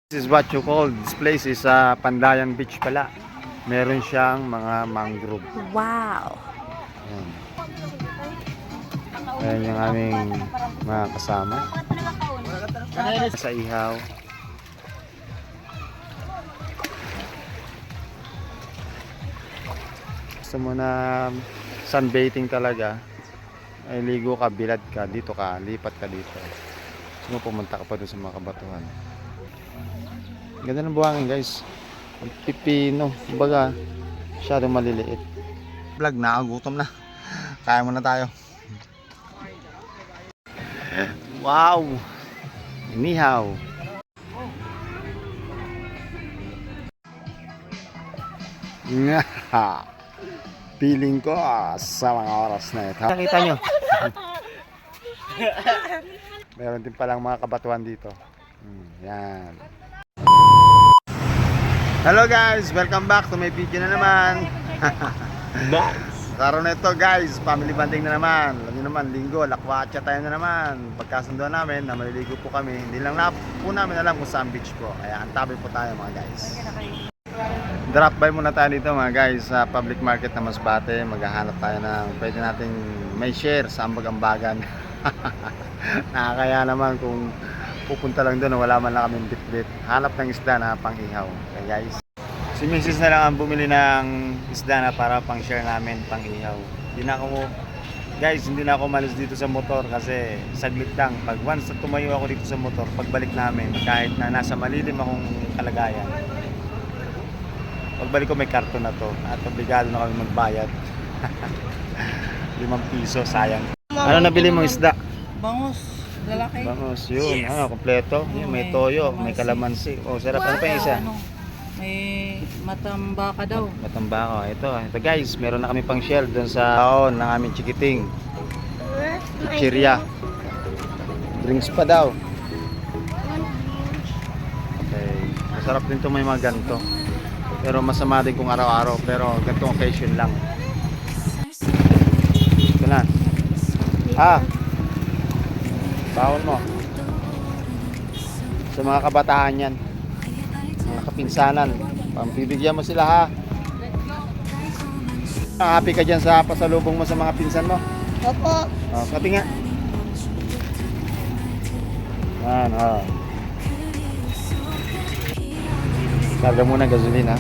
This is what you call, this place is Pandayan Beach pala. Meron siyang mga mangrove. Wow! Ayan. Ayan yung aming mga kasama. Sa ihaw. Gusto mo na sunbathing talaga, ay ligo ka, bilad ka, dito ka, lipat ka dito. Gusto mo pumunta ka pa doon sa mga kabatuhan. Ganda ng buhangin guys. Ang pipino. Kumbaga, masyadong maliliit. Vlog na, gutom na. Kaya muna tayo. Wow! Inihaw. Nga. Feeling ko sa mga oras na ito. Nakita nyo. Meron din palang mga kabatuhan dito. Yan. Hello guys, welcome back to my video na naman. Nice. Karoon na ito guys, family bonding na naman. Alam nyo naman, linggo, lakwatsa tayo na naman. Pagkasunduan namin na maliligo po kami, hindi lang na po namin alam kung saan beach po. Kaya antabi po tayo mga guys. Drop by muna tayo dito mga guys sa public market na Masbate. Maghahanap tayo ng pwede nating may share sa ambag-ambagan. Nakakaya naman kung pupunta lang doon, wala man lang kami bit-bit. Hanap ng isda na pang-ihaw. Okay guys. Si Mrs. na lang ang bumili ng isda na para pang-share namin, pang-ihaw. Guys, hindi na ako malis dito sa motor kasi saglit lang. Pag once na tumayo ako dito sa motor, pagbalik namin, kahit na nasa malilim akong kalagayan, pagbalik ko may karton na to at obligado na kami magbayad. 5 piso, sayang. Ano nabili mong isda? Bangus. Lalaki. Bangus, yun. Yes. Kompleto. Yun, may toyo, may kalamansi. Oh, sarap. Ano pa yung isa? May matambaka daw. Matambaka. Ito guys, meron na kami pang shell doon sa taon ng aming chikiting. Chiria. Drinks pa daw. Okay. Masarap din to, may mga ganito. Pero masama din kung araw-araw. Pero ganitong occasion lang. Ito na. Bawon mo. Sa mga kabataan yan, mga kapinsanan, pampibigyan mo sila ha. Happy ka dyan sa pasalubong mo sa mga pinsan mo? Opo. Pati nga. Yan, Karga muna gasolina.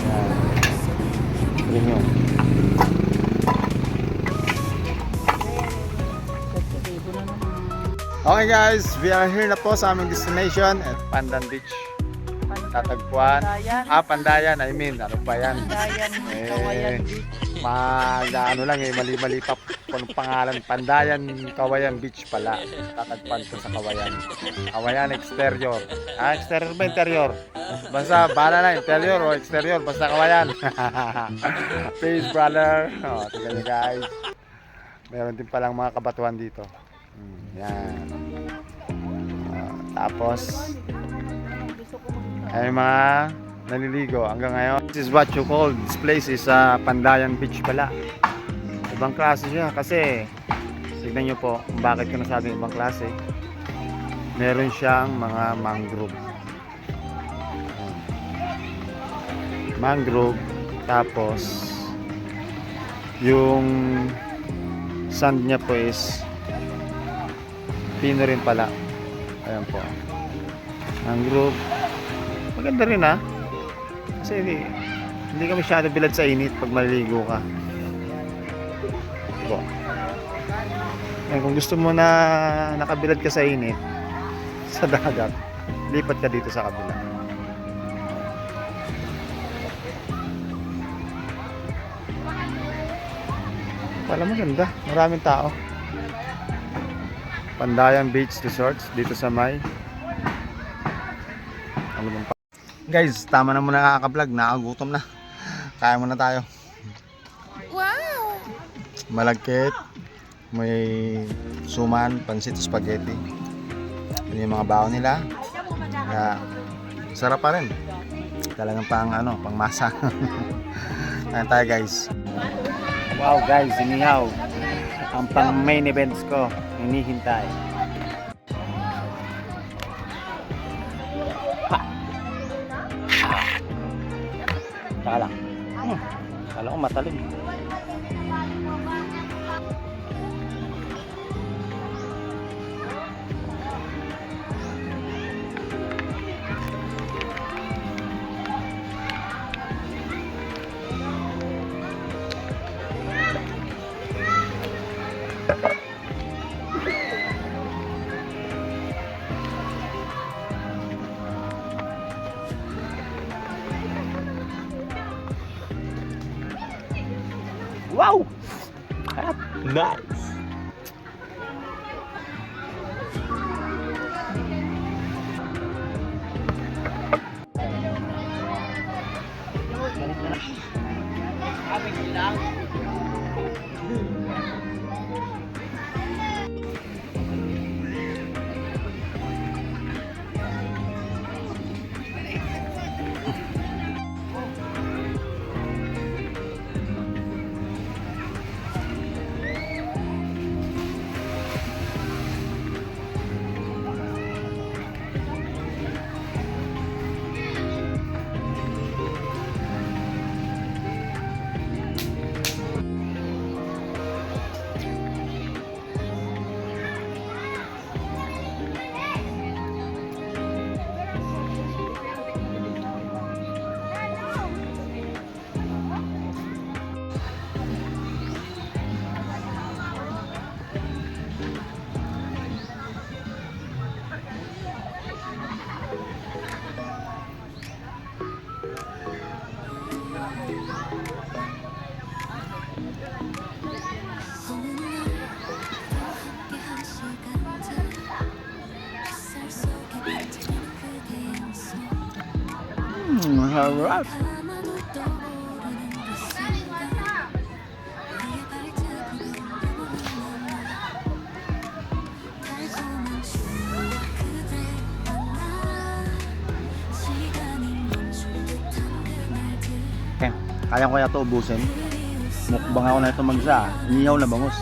Yan. Premium. Okay guys, we are here na po sa aming destination at Pandan Beach. Tatagpuan. Pandayan, I mean, ano pa yan? Pandayan, Kawayan Beach. Ano lang mali-mali pa kung pangalan. Pandayan, Kawayan Beach pala. Tatagpuan ko sa Kawayan. Kawayan exterior. Exterior ba interior? Basta, bahala na, interior o exterior, basta Kawayan. Peace brother. Tingnan nyo guys. Meron din palang mga kabatuhan dito. Yan. Tapos ay mga naliligo hanggang ngayon. This is what you call, this place is Pandayan Beach pala. Ibang klase siya kasi tignan nyo po kung bakit ko nasabing ibang klase. Meron siyang mga mangrove. Mangrove, tapos yung sand niya po is pino rin pala. Ayan po. Mangrove. Maganda rin kasi hindi ka masyado bilad sa init pag maliligo ka. Ito. Ayan, kung gusto mo na nakabilad ka sa init sa dagat, lipat ka dito sa kabila. Pala maganda. Maraming tao. Pandayan Beach Resorts dito sa may guys, tama na muna nakaka-vlog, nakagutom na. Kaya muna tayo. Wow! Malagkit, may suman, pansit, spaghetti. Yun yung mga baon nila. Kaya sarap pa rin. Talagang pang masa. Kaya tayo guys. Wow guys, inihaw. Ang pang main events ko, hinihintay. Saka lang. Kala ko matalim. Wow! Nice. Harap. Kaya ko ito ubusin. Mukbang ako na ito mag-isa. Inihaw na bangus.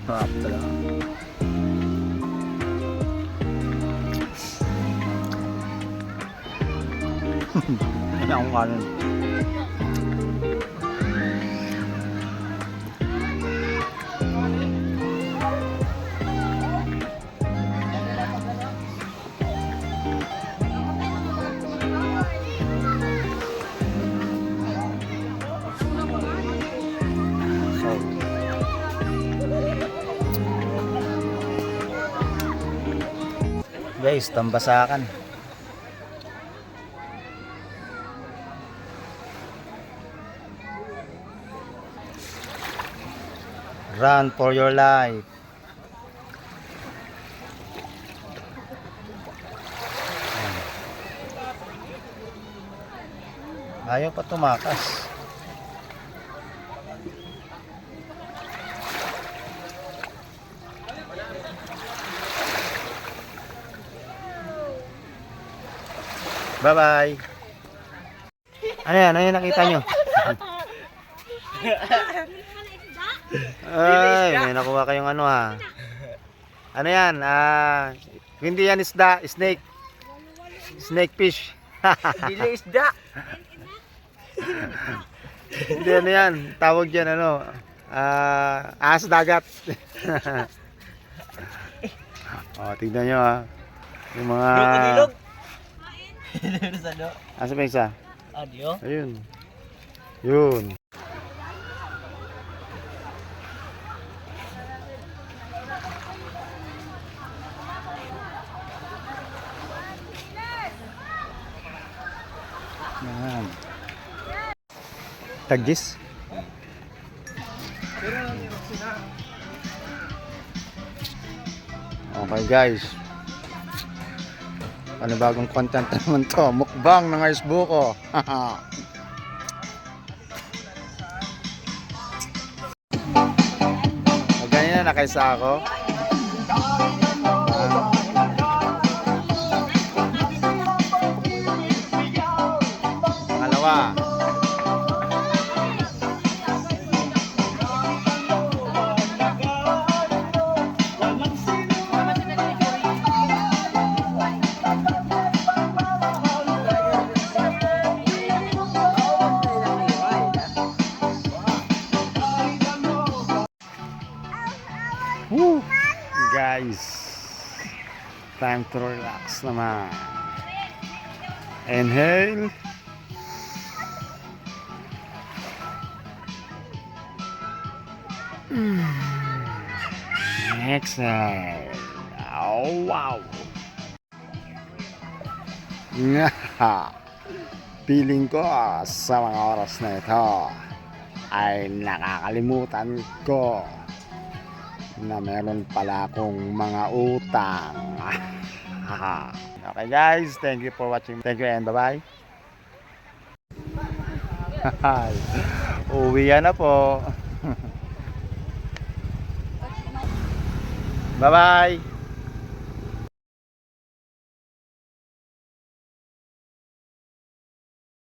Sarap talaga. Kaya akong kanin. Guys, tambasakan. Run for your life. Ayaw pa tumakas. Bye-bye. Ano yan? Ano yung nakita nyo? Ay, may nakuha kayong ano ha. Ano yan? Hindi yan isda, snake. Snake fish. Dili isda. Hindi ano yan. Tawag yan ano. Ahas dagat. Tignan nyo ha. Yung mga... Asa pa isa? Adio. Ayun. Yun. Yan. Taggis. Okay guys. Panibagong content naman to. Mukbang ng ice buko. Ganyan na nakaisa ako. Woo! Guys, time to relax naman. Inhale. Exhale. Oh, wow. Nga. Feeling ko sa mga oras na ito ay nakakalimutan ko na meron pala akong mga utang. Okay guys, thank you for watching. Thank you and bye-bye. Uwi na po. Bye-bye.